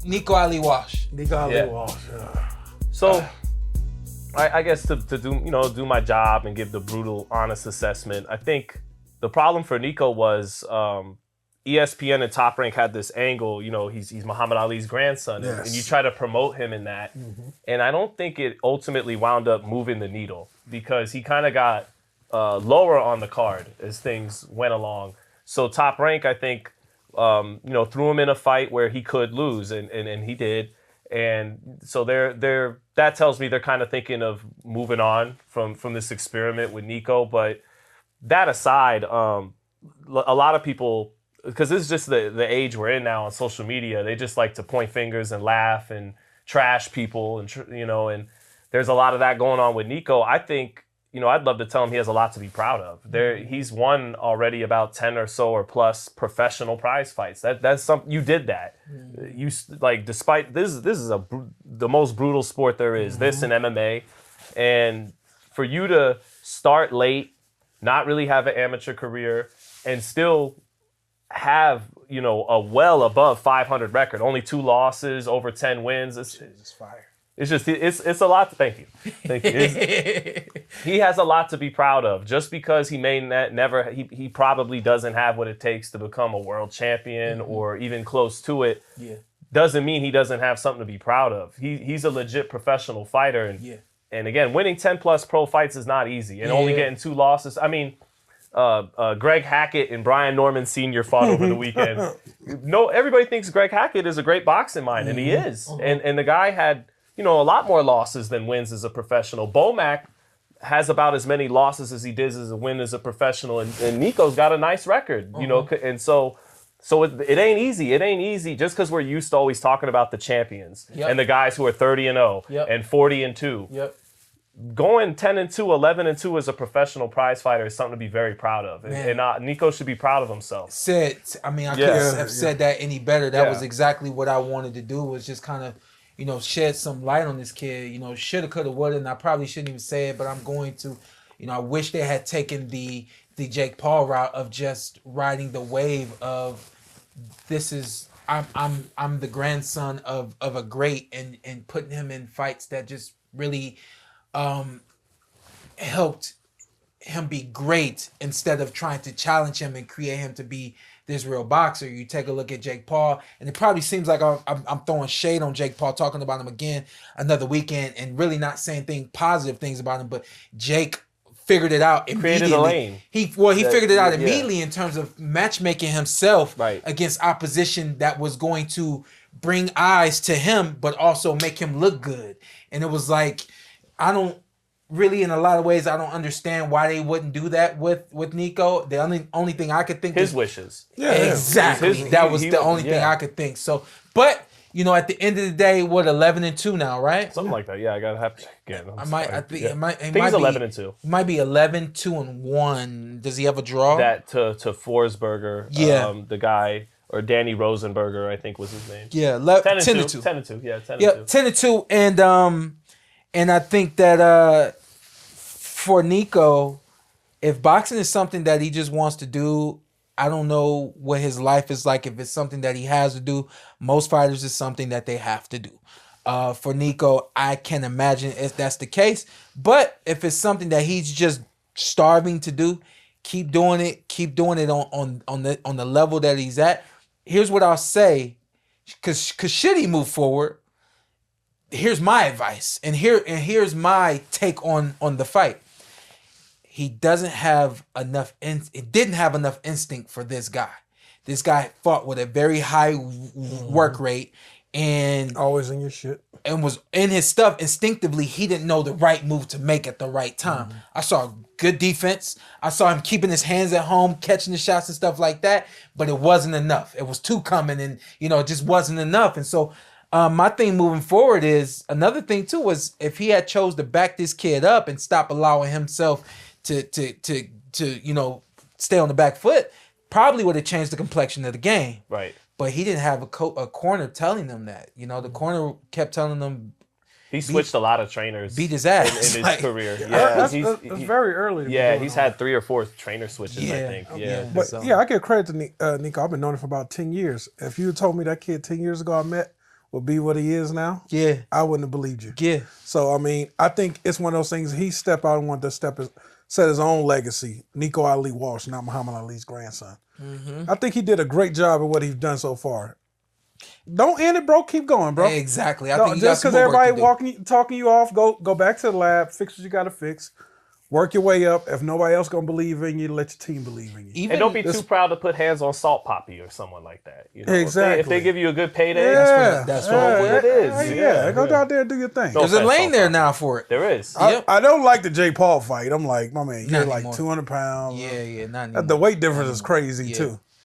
Nico Ali Walsh. Walsh. So, I guess to do my job and give the brutal, honest assessment, I think the problem for Nico was ESPN and Top Rank had this angle. He's Muhammad Ali's grandson, Yes. and you try to promote him in that. And I don't think it ultimately wound up moving the needle because he kind of got lower on the card as things went along. So Top Rank, I think, threw him in a fight where he could lose, and he did. And so that tells me they're kind of thinking of moving on from this experiment with Nico. But that aside, a lot of people, because this is just the age we're in now on social media, they just like to point fingers and laugh and trash people, and and there's a lot of that going on with Nico. I think, I'd love to tell him he has a lot to be proud of. He's won already about 10 or so or plus professional prize fights. That's something, you did that. You despite this is the most brutal sport there is. This and MMA, and for you to start late, not really have an amateur career, and still have a well above 500 record, only 2 losses, over 10 wins. It's fire. It's just it's a lot. Thank you. He has a lot to be proud of. Just because he may never, he probably doesn't have what it takes to become a world champion or even close to it. Yeah. Doesn't mean he doesn't have something to be proud of. He's a legit professional fighter, and again, winning 10 plus pro fights is not easy, and only getting 2 losses. I mean, Greg Hackett and Brian Norman Sr. fought over the weekend. Everybody thinks Greg Hackett is a great boxing mind, and he is. And the guy had a lot more losses than wins as a professional. Bomac has about as many losses as he does as a win as a professional, and Nico's got a nice record, and so it ain't easy. It ain't easy just because we're used to always talking about the champions and the guys who are 30-0 and 40-2. Yep. Going 10-2, 11-2 as a professional prize fighter is something to be very proud of, and Nico should be proud of himself. I couldn't have said that any better. That was exactly what I wanted to do, was just kind of shed some light on this kid. Shoulda, coulda, woulda, and I probably shouldn't even say it, but I'm going to. I wish they had taken the Jake Paul route of just riding the wave of I'm the grandson of a great, and putting him in fights that just really helped him be great, instead of trying to challenge him and create him to be this real boxer. You take a look at Jake Paul, and it probably seems like I'm throwing shade on Jake Paul, talking about him again another weekend, and really not saying positive things about him. But Jake figured it out immediately. Created a lane. He figured it out immediately in terms of matchmaking himself against opposition that was going to bring eyes to him, but also make him look good. And it was like, in a lot of ways, I don't understand why they wouldn't do that with Nico. The only thing I could think his wishes. Yeah, exactly. That was the only thing I could think. So, but at the end of the day, what, 11-2 now, right? Something like that. Yeah, I gotta have to again. I think he's 11-2. He might be 11-2-1. Does he have a draw? That to Forsberger. Yeah. The guy, or Danny Rosenberger, I think was his name. Yeah, 10-2. 10-2. Yeah, 10-2. Yeah, 10-2, and I think that for Nico, if boxing is something that he just wants to do, I don't know what his life is like. If it's something that he has to do, most fighters is something that they have to do. For Nico, I can imagine if that's the case. But if it's something that he's just starving to do, keep doing it. Keep doing it on the level that he's at. Here's what I'll say, because should he move forward, here's my advice, and here's my take on the fight. He doesn't have enough. It didn't have enough instinct for this guy. This guy fought with a very high work rate, and always in your shit, and was in his stuff instinctively. He didn't know the right move to make at the right time. I saw good defense. I saw him keeping his hands at home, catching the shots and stuff like that. But it wasn't enough. It was 2 coming, and it just wasn't enough. And so, my thing moving forward is another thing too, was if he had chose to back this kid up and stop allowing himself to stay on the back foot, probably would have changed the complexion of the game. Right. But he didn't have a corner telling them that. The corner kept telling them, He switched a lot of trainers. Beat his ass in his career. That's very early. To yeah, he's had 3 or 4 trainer switches, I think. Yeah. But I give credit to Nico. I've been knowing him for about 10 years. If you had told me that kid 10 years ago I met would be what he is now, I wouldn't have believed you. Yeah. So, I mean, I think it's one of those things. He stepped out and wanted to set his own legacy. Nico Ali Walsh, not Muhammad Ali's grandson. I think he did a great job at what he's done so far. Don't end it, bro. Keep going, bro. Exactly. I think just because everybody talking you off, go back to the lab, fix what you got to fix. Work your way up. If nobody else gonna believe in you, let your team believe in you. And don't be too proud to put hands on Salt Poppy or someone like that. You know? Exactly. If they give you a good payday, that's what it is. Yeah, go out there and do your thing. There's a lane there now for it. There is. I don't like the Jay Paul fight. I'm like, my man, you're like 200 pounds. Yeah, not anymore. The weight difference is crazy too.